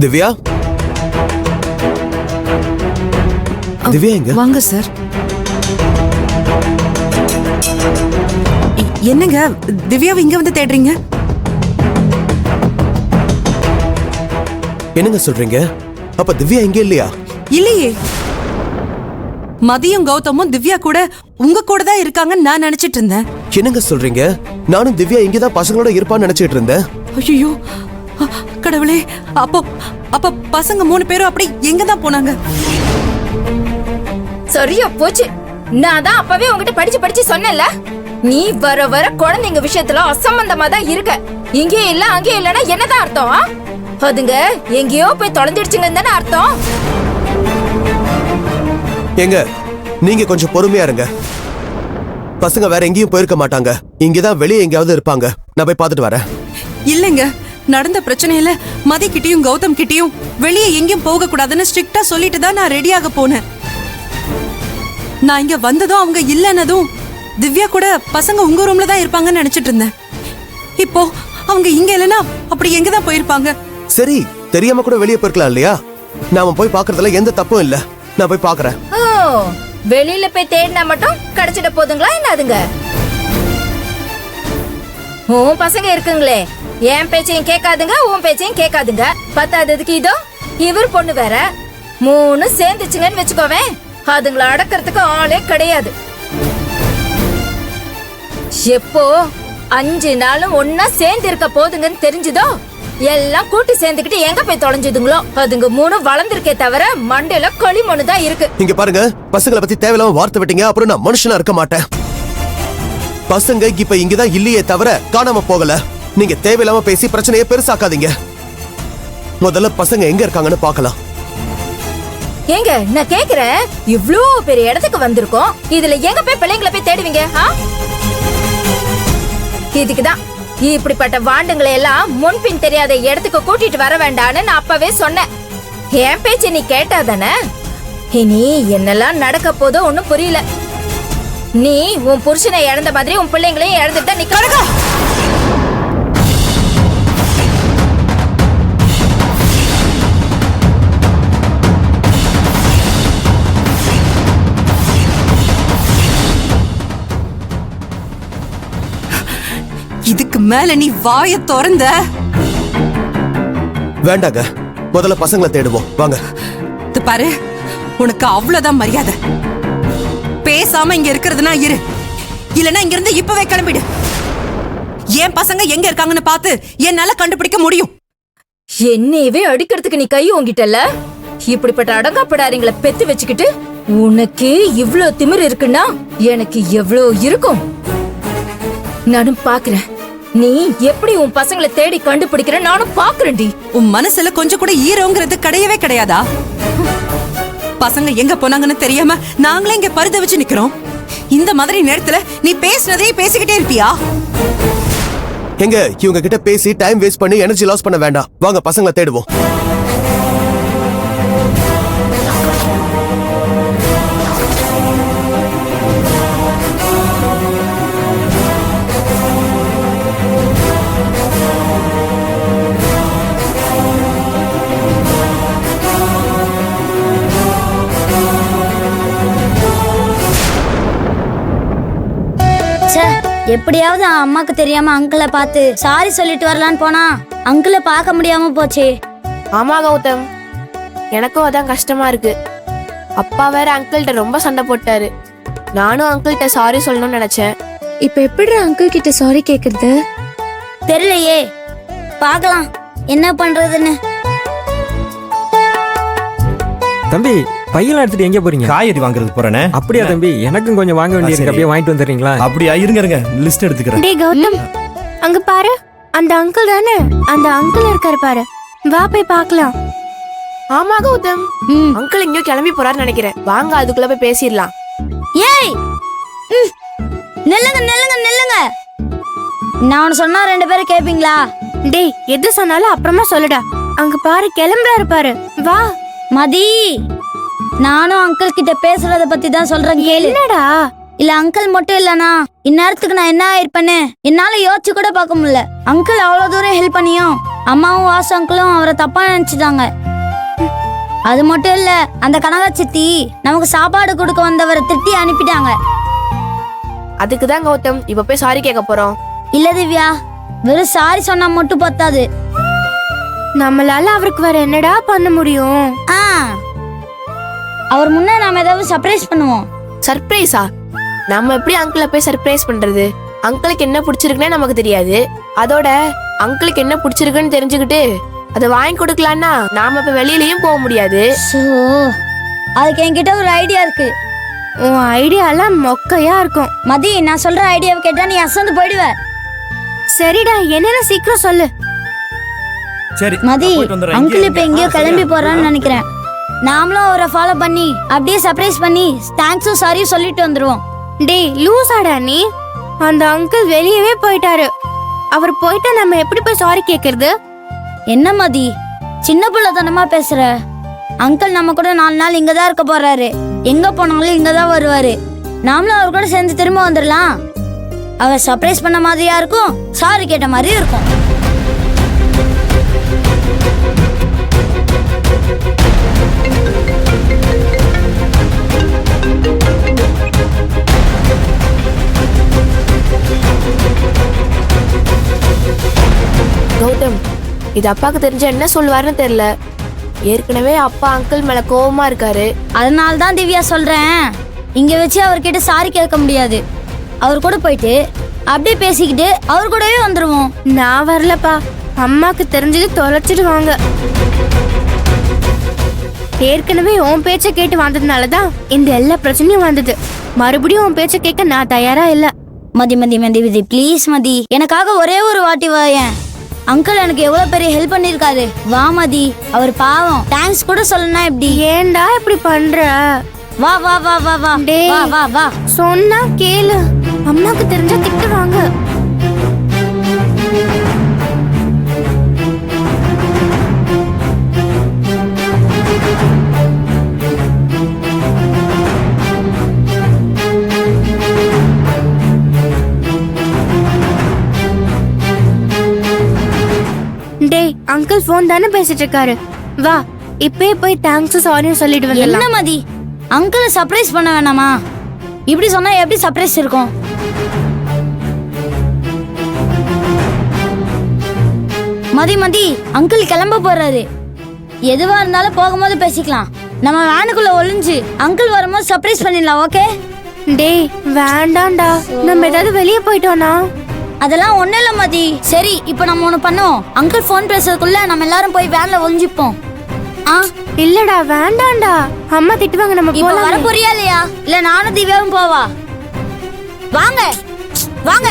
திவ்யா, திவ்யா எங்க? வாங்க சார். என்னங்க திவ்யாவை இங்க வந்து தேடுறீங்க? என்னங்க சொல்றீங்க? அப்ப திவ்யா இங்க இல்லையா? இல்லையே. மதியம் கௌதமும் திவ்யா கூட உங்க கூட தான் இருக்காங்கன்னு நான் நினைச்சிட்டு இருந்தேன். என்னங்க சொல்றீங்க? நானும் திவ்யா இங்கதான் பசங்களோட இருப்பான்னு நினைச்சிட்டு இருந்தேன். ஐயோ கடவுளே, அப்ப பசங்க 3 பேரும் அப்படி எங்க தான் போனாங்க? சரியா போச்சு. நான் தான் அப்பவே உங்ககிட்ட படிச்சு சொன்னேன்ல, நீ வர வர குழந்தைங்க விஷயத்துல அசம்பந்தமா தான் இருக்க. இங்கேயும் இல்ல அங்கேயும் இல்லன்னா என்னதான் அர்த்தம்? அதுங்க எங்கேயோ போய் தொலைஞ்சிடுச்சுங்கன்னு தானே அர்த்தம். எங்க நீங்க கொஞ்சம் பொறுமையா இருங்க. பசங்க வேற எங்கேயும் போயிருக்க மாட்டாங்க. இங்கதான் வெளியே எங்கேயாவது இருப்பாங்க. நான் போய் பார்த்துட்டு வரேன். இல்லங்க, நடந்த பிரச்சனையில மதி கிட்டயும் கௌதம் கிட்டயும் வெளியே எங்கேயும் போக கூடாதுன்னு ஸ்ட்ரிக்ட்டா சொல்லிட்டு தான் நான் ரெடியாக போனேன். நான் இங்க வந்ததும் அவங்க இல்லன்னதும் திவ்யா கூட பசங்க உங்க ரூம்ல தான் இருப்பாங்கன்னு நினைச்சிட்டு இருந்தேன். இப்போ அவங்க இங்க இல்லனா அப்படி எங்க தான் போயிருப்பாங்க? சரி, தெரியாம கூட வெளியே போயிருக்கலாம் இல்லையா? நாம போய் பாக்குறதுல எந்த தப்பும் இல்ல. நான் போய் பாக்குறேன். வெளியில போய் தேடினா மட்டும் கிடைச்சிட போதுங்களா என்னதுங்க? உன் பசங்க இருக்குங்களே, என் பேச்சையும் கேட்காதுங்க, உன் பேச்சையும் கேட்காதுங்க. பத்தாததுக்கு இதோ இவர் பொண்ணு வேற 3 சேர்ந்துச்சுங்கன்னு வச்சுக்கோவேன், அதுங்களை அடக்கிறதுக்கு ஆளே கிடையாது. எப்போ 5 நாளும் ஒன்னா சேர்ந்து இருக்க போதுங்கன்னு தெரிஞ்சுதோ எல்லாம் கூட்டி சேர்ந்துக்கிட்டு எங்க போய் தொலைஞ்சதுங்களோ. அதுங்க 3 வளர்ந்துருக்கே தவிர மண்டையில களிமண்ணு தான் இருக்கு. இங்க பாருங்க, பசங்களை பத்தி தேவையில்லாம வார்த்தை விட்டீங்க, அப்புறம் நான் மனுஷனா இருக்க மாட்டேன். பசங்க இப்ப இங்கதான் இல்லையே தவிர காணாம போகல. நீங்க தேவையில்லாம பேசி பிரச்சனையை பெருசாக்காதீங்க. முதல்ல பசங்க எங்க இருக்காங்கன்னு பாக்கலாம். ஏங்க நான் கேக்குறேன், இவ்ளோ பெரிய இடத்துக்கு வந்திருக்கோம், இதுல எங்க போய் பிள்ளைங்களை போய் தேடுவீங்க? இதுக்குதான் இப்படிப்பட்ட வாண்டுங்களை எல்லாம் முன்பின் தெரியாத இடத்துக்கு கூட்டிட்டு வர வேண்டான்னு நான் அப்பவே சொன்னேன். என் பேச்சு நீ கேட்டாதானே? இனி என்னெல்லாம் நடக்க போதோ ஒன்னும் புரியல. நீ உன் புருஷனை இழந்த மாதிரி உன் பிள்ளைங்களையும் இழந்துட்டா நீ கழகா. இதுக்கு மேல நீ வாயை திறந்த. வேண்டாங்க, முதல்ல பசங்களை தேடுவோம் வாங்க. பாரு, உனக்கு அவ்வளவுதான் மரியாதை. பேசாம இங்க இருக்கிறதுனா இரு, இல்லனா இங்க இருந்து இப்பவே கிளம்பிடு. என் பசங்க எங்க இருக்காங்கன்னு பார்த்து என்னால கண்டுபிடிக்க முடியும். என்னையவே அடிக்கிறதுக்கு நீ கை ஓங்கிட்டல. இப்படிப்பட்ட அடங்காப்படாரிங்களை பெத்து வச்சுக்கிட்டு உனக்கு இவ்ளோ திமிரு இருக்குன்னா எனக்கு எவ்வளோ இருக்கும் நானும் பாக்குறேன். நீ எப்படி உன் பசங்களை தேடி கண்டுபிடிக்கிற நானும் பாக்குறேன்டி. உன் மனசுல கொஞ்சம் கூட ஈரோங்கிறது கிடையவே கிடையாதா? பசங்க எங்க போனாங்கன்னு தெரியாம நாங்களே இங்க பரித வச்சு நிக்கிறோம். இந்த மாதிரி நேரத்துல நீ பேசுனதே பேசிக்கிட்டே இருப்பியா? எங்க இவங்க கிட்ட பேசி டைம் வேஸ்ட் பண்ணி எனர்ஜி லாஸ் பண்ண வேண்டாம். வாங்க பசங்களை தேடுவோம். எப்படியாவது அம்மாக்கு தெரியாம அங்கிளை பார்த்து சாரி சொல்லிட்டு வரலான்னு போனா அங்கிளை பார்க்க முடியாம போச்சு. ஆமா கௌதம், எனக்கும் அதான் கஷ்டமா இருக்கு. அப்பா வேற அங்கிள்கிட்ட ரொம்ப சண்டை போட்டாரு. நானும் அங்கிள்கிட்ட சாரி சொல்லணும்னு நினைச்சேன். இப்ப எப்படி அங்கிள் கிட்ட சாரி கேக்குறது தெரியலையே. பார்க்கலாம் என்ன பண்றதுன்னு. தம்பி, பையெல்லாம் எடுத்துட்டு எங்க போறீங்க? காய்கறி வாங்குறது போறேனே. அப்படியா தம்பி? எனக்கும் கொஞ்சம் வாங்க வேண்டியிருக்கு, அப்படியே வாங்கிட்டு வந்துடுறீங்களா? அப்படியா, இருங்க லிஸ்ட் எடுத்துக்கிறேன். டேய் கௌதம், அங்க பாரு, அந்த அங்கிள் தானே? அந்த அங்கிள் இருக்காரு பாரு, வா போய் பார்க்கலாம். ஆமா கௌதம், அங்கிள் எங்கேயோ கிளம்பி போறாருன்னு நினைக்கிறேன். வாங்க அதுக்குள்ள போய் பேசிடலாம். ஏய் நில்லுங்க நில்லுங்க நில்லுங்க. நான் ஒன்னு சொன்னா 2 பேரும் கேப்பீங்களா? டேய் எது சொன்னாலும் அப்புறமா சொல்லுடா. அங்க பாரு கிளம்புறாரு பாரு, வா. மதி, நானும் அங்கிள் கிட்ட பேசுறத பத்தி தான் சொல்றேன், கேளு. என்னடா? இல்ல அங்கிள் மட்டும் இல்லனா இந்நேரத்துக்கு நான் என்ன ஆயிருப்பேன்னு என்னால யோசிச்சு கூட பார்க்க முடியல. அங்கிள் அவ்வளவு தூரம் ஹெல்ப் பண்ணியும் அம்மாவும் வாசு அங்கிளும் அவரை தப்பா நினைச்சிட்டாங்க. அது மட்டும் இல்ல, அந்த கனகா சித்தி நமக்கு சாப்பாடு கொடுக்க வந்தவரை திட்டி அனுப்பிட்டாங்க. அதுக்கு தான் கௌதம் இப்ப போய் சாரி கேட்க போறோம். இல்ல திவ்யா, வெறும் சாரி சொன்னா மட்டும் பத்தாது. நம்மளால அவருக்கு வேற என்னடா பண்ண முடியும்? ஆ, அவர் முன்ன நாம ஏதாவது சர்ப்ரைஸ் பண்ணுவோம். சர்ப்ரைஸா? நம்ம எப்படி அங்கிளை போய் சர்ப்ரைஸ் பண்றது? அங்கிளுக்கு என்ன பிடிச்சிருக்குன்னே நமக்கு தெரியாது. அதோட அங்கிளுக்கு என்ன பிடிச்சிருக்குன்னு தெரிஞ்சுக்கிட்டு அதை வாங்கி கொடுக்கலான்னா நாம இப்ப வெளியிலயும் போக முடியாது. சோ, அதுக்கு என்கிட்ட ஒரு ஐடியா இருக்கு. உன் ஐடியாலாம் மொக்கையா இருக்கும். மதி, நான் சொல்ற ஐடியாவை கேட்டா நீ அசந்து போயிடுவ. சரிடா, என்னன்னு சீக்கிரம் சொல்லு. சரி மதி, நான் போயிட்டு வந்துடுறேன். அங்கிள் இங்கே இப்ப இருங்க. எங்கேயோ ஆ, கிளம்பி சரியா? போறான்னு நினைக்கிறேன். நாமளும் அவரை ஃபாலோ பண்ணி அப்படியே சர்ப்ரைஸ் பண்ணி தேங்க்ஸும் சாரியும் சொல்லிட்டு வந்துருவோம். டேய் லூசாடா நீ. அந்த அங்கிள் வெளியவே போயிட்டாரு. அவர் போயிட்டா நம்ம எப்படி போய் சாரி கேக்குறது? என்ன மதி, சின்ன பிள்ளைத்தனமா பேசுற? அங்கிள் நம்ம கூட 4 நாள் இங்க தான் இருக்க போறாரு. எங்க போனாலும் இங்க தான் வருவாரு. நாமளும் அவர் கூட சேர்ந்து திரும்ப வந்துடலாம். அவர் சர்ப்ரைஸ் பண்ண மாதிரியா இருக்கும், சாரி கேட்ட மாதிரியும் இருக்கும். கௌதம், இது அப்பாக்கு தெரிஞ்ச என்ன சொல்லுவாருன்னு தெரியல. ஏற்கனவே அப்பா அங்கிள் மேல கோவமா இருக்காரு. அதனால தான் திவ்யா சொல்றேன், இங்க வச்சு அவர்கிட்ட சாரி கேட்க முடியாது. அவர் கூட போயிட்டு அப்படியே பேசிக்கிட்டு அவர் கூடவே வந்துருவோம். நான் வரலப்பா. அம்மாக்கு தெரிஞ்சது தொலைச்சிடுவாங்க. ஏற்கனவே உன் பேச்ச கேட்டு வந்ததுனாலதான் இந்த எல்லா பிரச்சனையும் வந்தது. மறுபடியும் உன் பேச்ச கேட்க நான் தயாரா இல்ல. மதி மதி மதி மதி ப்ளீஸ் மதி, எனக்காக ஒரே ஒரு வாட்டி வாயேன். அங்கிள் எனக்கு எவ்வளவு பெரிய ஹெல்ப் பண்ணிருக்காரு. வா மதி, அவர் பாவம். தேங்க்ஸ் கூட சொல்லனா எப்படி? ஏன்டா இப்படி பண்ற? வா வா வா வா வா டேய். வா வா வா. சொன்னா கேளு. அம்மாக்கு தெரிஞ்சா திட்டுவாங்க. டேய், அங்கிள் போன் தானே பேசிட்டு இருக்காரு. வா, இப்பயே போய் தேங்க்ஸ் சாரியும் சொல்லிட்டு என்ன வந்துடலாம். மதி, அங்கிளை சர்ப்ரைஸ் பண்ண வேணாமா? இப்படி சொன்னா எப்படி சர்ப்ரைஸ் இருக்கும்? மதி மதி, அங்கிள் கிளம்ப போறாரு. எதுவா இருந்தாலும் போகும்போது பேசிக்கலாம். நம்ம வேனுக்குள்ள ஒளிஞ்சு அங்கிள் வரும்போது சர்ப்ரைஸ் பண்ணிடலாம். ஓகே? டேய் வேண்டாம்டா, நம்ம ஏதாவது வெளியே போயிட்டோம்னா? அதெல்லாம் ஒண்ணு இல்ல மதி. சரி, இப்போ நம்ம ஒண்ணு பண்ணுவோம். அங்கிள் போன் பேசுறதுக்குள்ள நம்ம எல்லாரும் போய் வேன்ல ஒளிஞ்சுப்போம். ஆ, இல்லடா வேண்டாம்டா, அம்மா திட்டுவாங்க. நம்ம இப்போ வர போலாம். போறியா இல்லையா? இல்ல நானும் திவ்யாவும் போவா? வாங்க வாங்க.